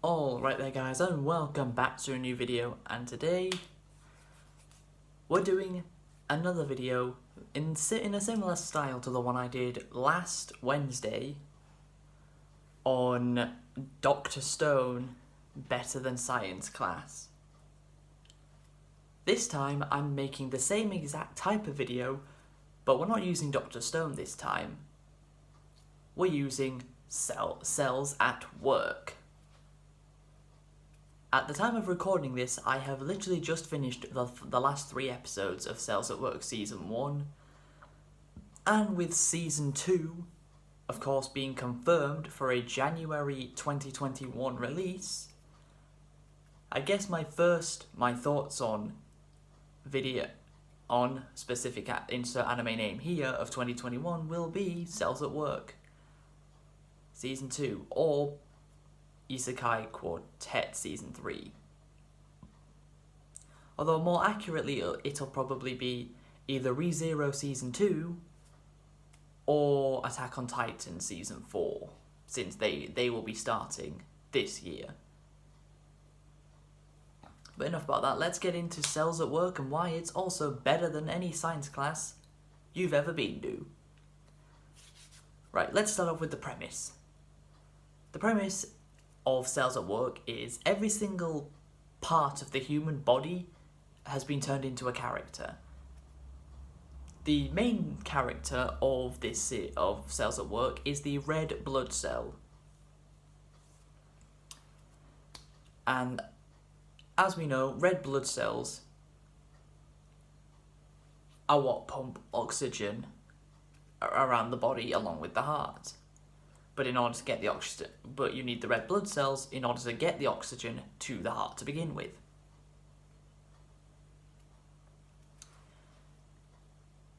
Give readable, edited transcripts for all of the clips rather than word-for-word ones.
Alright there guys, and welcome back to a new video, and today we're doing another video in a similar style to the one I did last Wednesday on Dr. Stone Better Than Science class. This time I'm making the same exact type of video, but we're not using Dr. Stone this time. We're using cells at work. At the time of recording this, I have literally just finished the last 3 episodes of Cells at Work Season 1, and with Season 2, of course, being confirmed for a January 2021 release, I guess my thoughts on video on specific insert anime name here of 2021 will be Cells at Work Season 2, or Isekai Quartet Season 3. Although more accurately, it'll probably be either ReZero Season 2 or Attack on Titan Season 4, since they will be starting this year. But enough about that, let's get into Cells at Work and why it's also better than any science class you've ever been to. Right, let's start off with the premise. The premise of Cells at Work is every single part of the human body has been turned into a character. The main character of Cells at Work is the red blood cell. And as we know, red blood cells are what pump oxygen around the body along with the heart. But in order to get the oxygen, you need the red blood cells in order to get the oxygen to the heart to begin with.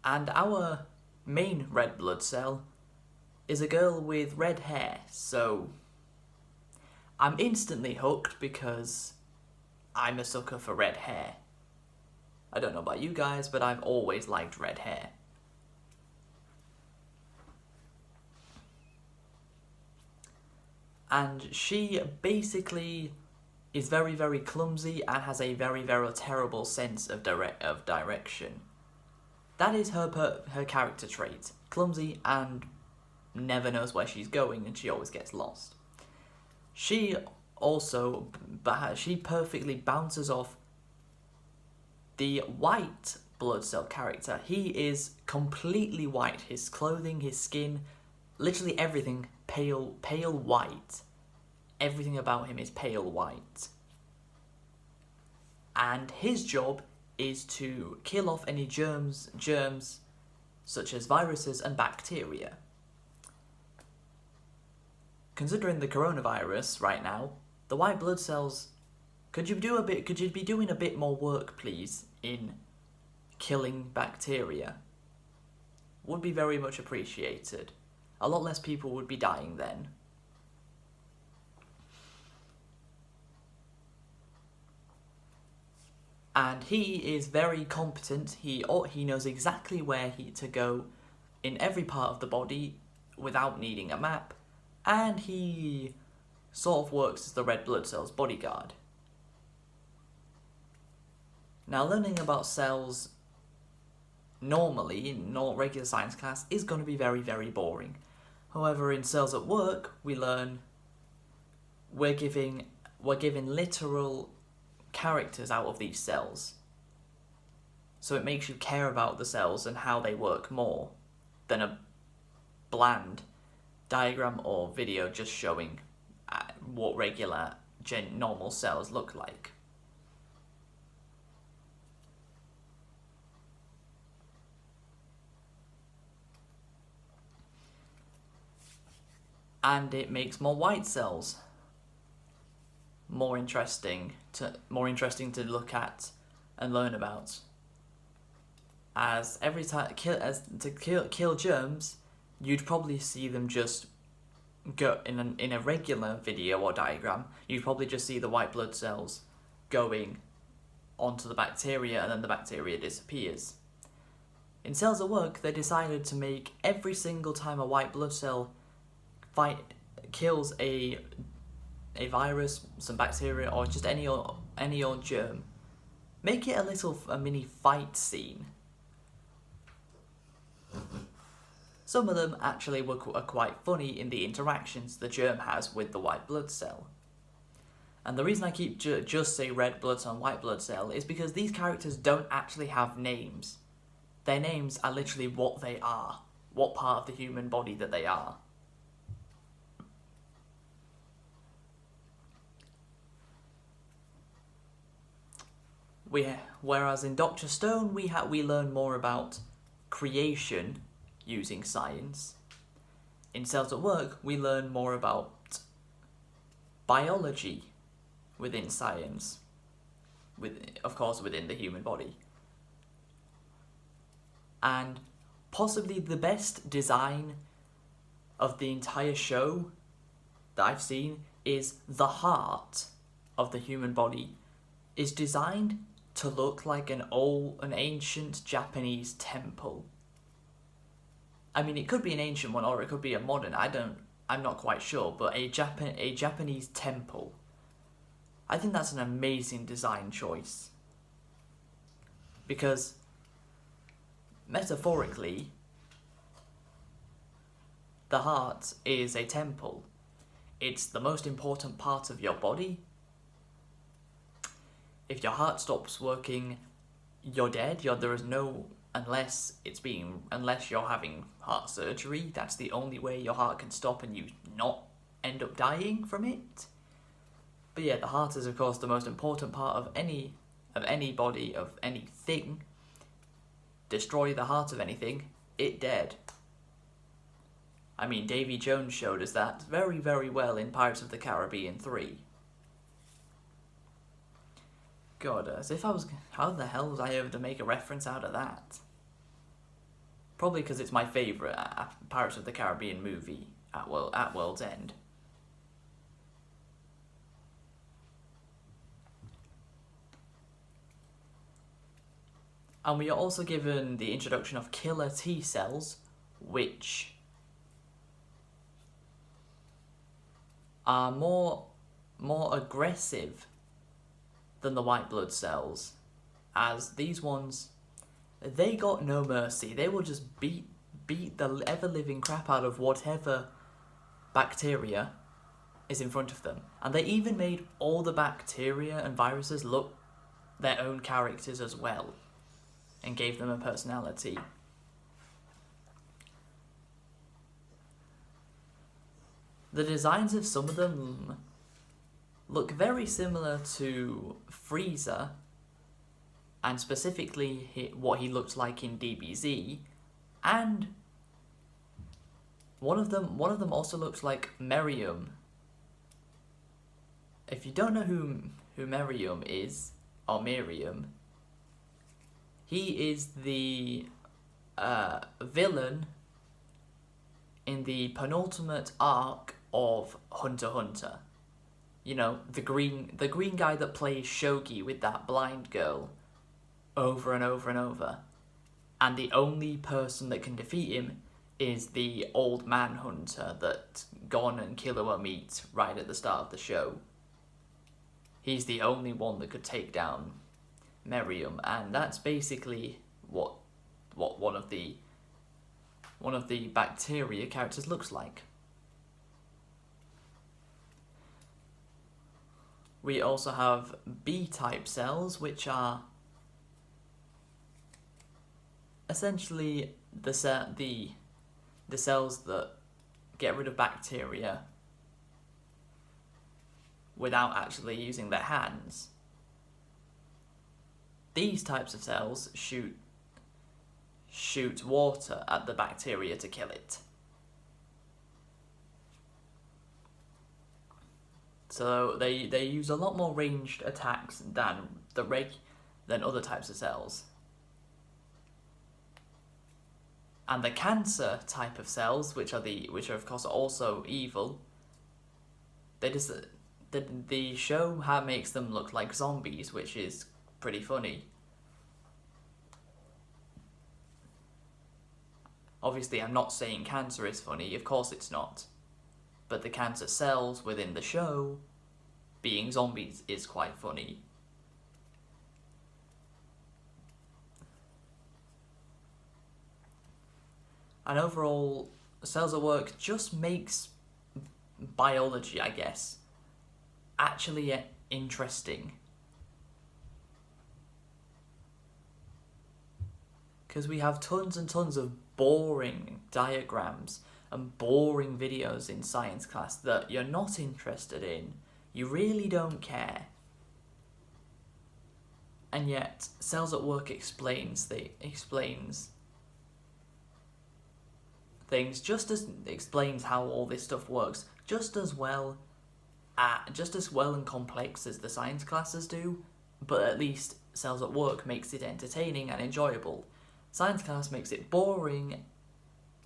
And our main red blood cell is a girl with red hair, so I'm instantly hooked because I'm a sucker for red hair. I don't know about you guys, but I've always liked red hair. And she basically is very, very clumsy and has a very, very terrible sense of direction. That is her character trait. Clumsy and never knows where she's going, and she always gets lost. She perfectly bounces off the white blood cell character. He is completely white. His clothing, his skin, literally everything pale white. Everything about him is pale white. And his job is to kill off any germs such as viruses and bacteria. Considering the coronavirus right now, the white blood cells, could you be doing a bit more work, please, in killing bacteria? Would be very much appreciated. A lot less people would be dying then. And he is very competent. He knows exactly where to go in every part of the body without needing a map. And he sort of works as the red blood cell's bodyguard. Now, learning about cells normally in regular science class is going to be very, very boring. However, in Cells at Work, we learn we're given literal characters out of these cells. So it makes you care about the cells and how they work more than a bland diagram or video just showing what regular normal cells look like. And it makes more white cells more interesting to look at and learn about. As every time to kill germs, you'd probably see them just go in a regular video or diagram. You'd probably just see the white blood cells going onto the bacteria, and then the bacteria disappears. In Cells at Work, they decided to make every single time a white blood cell kills a a virus, some bacteria, or just any old germ. Make it a mini fight scene. Some of them actually are quite funny in the interactions the germ has with the white blood cell. And the reason I keep just say red blood cell and white blood cell is because these characters don't actually have names. Their names are literally what they are, what part of the human body that they are. Whereas in Dr. Stone, we learn more about creation using science. In Cells at Work, we learn more about biology within science, of course within the human body. And possibly the best design of the entire show that I've seen is the heart of the human body is designed to look like an ancient Japanese temple. I mean, it could be an ancient one or it could be a modern. I'm not quite sure, but a Japanese temple. I think that's an amazing design choice. Because metaphorically, the heart is a temple. It's the most important part of your body. If your heart stops working, you're dead. There is no, unless you're having heart surgery. That's the only way your heart can stop and you not end up dying from it. But yeah, the heart is of course the most important part of any body, of anything. Destroy the heart of anything, it dead. I mean, Davy Jones showed us that very, very well in Pirates of the Caribbean 3. God, as if how the hell was I able to make a reference out of that? Probably because it's my favourite Pirates of the Caribbean movie at World's End. And we are also given the introduction of killer T cells, which are more aggressive than the white blood cells, as these ones, they got no mercy. They will just beat the ever-living crap out of whatever bacteria is in front of them. And they even made all the bacteria and viruses look their own characters as well, and gave them a personality. The designs of some of them look very similar to Frieza, and specifically what he looked like in DBZ, and one of them also looks like Miriam. If you don't know who Miriam is, or Miriam, he is the villain in the penultimate arc of Hunter x Hunter. You know, the green guy that plays Shogi with that blind girl over and over and over. And the only person that can defeat him is the old man hunter that Gon and Killua meet right at the start of the show. He's the only one that could take down Miriam, and that's basically what one of the bacteria characters looks like. We also have B-type cells, which are essentially the cells that get rid of bacteria without actually using their hands. These types of cells shoot water at the bacteria to kill it. So they use a lot more ranged attacks than other types of cells. And the cancer type of cells, which are of course also evil, the show makes them look like zombies, which is pretty funny. Obviously, I'm not saying cancer is funny, of course it's not. But the cancer cells within the show being zombies is quite funny. And overall, Cells at Work just makes biology, I guess, actually interesting. Because we have tons and tons of boring diagrams and boring videos in science class that you're not interested in. You really don't care. And yet, Cells at Work explains things, just as explains how all this stuff works, just as well and complex as the science classes do, but at least Cells at Work makes it entertaining and enjoyable. Science class makes it boring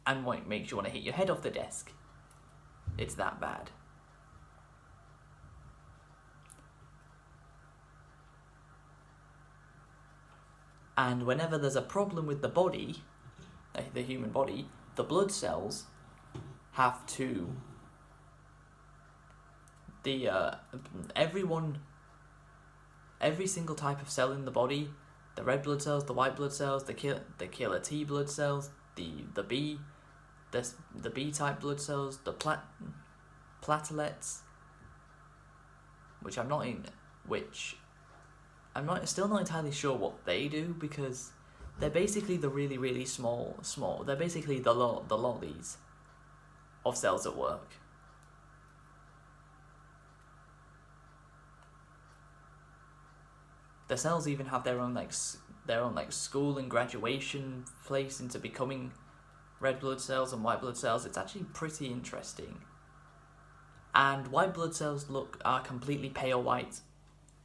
and makes you want to hit your head off the desk. It's that bad. And whenever there's a problem with the body, the human body, the blood cells have to... every single type of cell in the body, the red blood cells, the white blood cells, the killer T blood cells, the B type blood cells, the platelets, I'm still not entirely sure what they do, because they're basically the really, really small, they're basically the lollies of Cells at Work. The cells even have their own school and graduation place into becoming red blood cells and white blood cells. It's actually pretty interesting. And white blood cells are completely pale white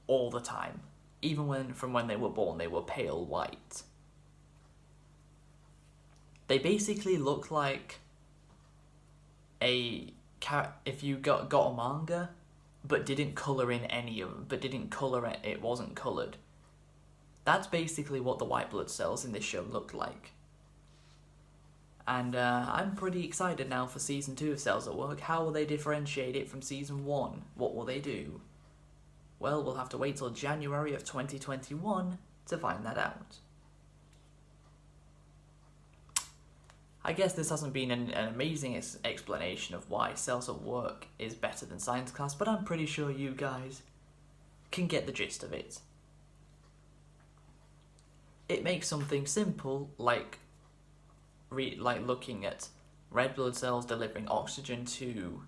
all the time. Even from when they were born, they were pale white. They basically look like if you got a manga, but didn't colour in any of them, it wasn't coloured. That's basically what the white blood cells in this show look like. And I'm pretty excited now for Season 2 of Cells at Work. How will they differentiate it from Season 1? What will they do? Well, we'll have to wait till January of 2021 to find that out. I guess this hasn't been an amazing explanation of why Cells at Work is better than science class, but I'm pretty sure you guys can get the gist of it. It makes something simple like looking at red blood cells delivering oxygen to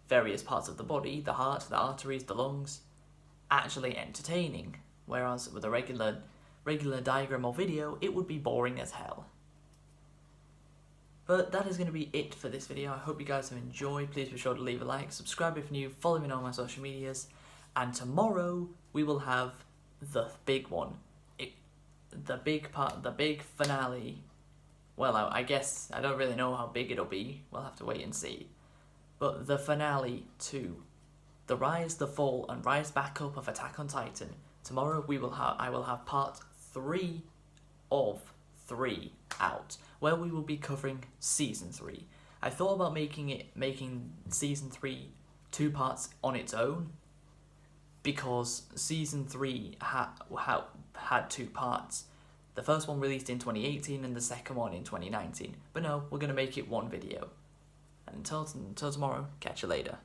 various parts of the body, the heart, the arteries, the lungs, actually entertaining, whereas with a regular diagram or video, it would be boring as hell. But that is going to be it for this video. I hope you guys have enjoyed. Please be sure to leave a like, subscribe if you're new, follow me on all my social medias, and tomorrow we will have the big one. The big finale. Well, I guess, I don't really know how big it'll be. We'll have to wait and see. But the finale to the rise, the fall, and rise back up of Attack on Titan. Tomorrow I will have part 3 of 3 out, where we will be covering Season 3. I thought about making Season 3 2 parts on its own, because Season 3 had 2 parts. The first one released in 2018 and the second one in 2019. But no, we're going to make it one video. And until tomorrow, catch you later.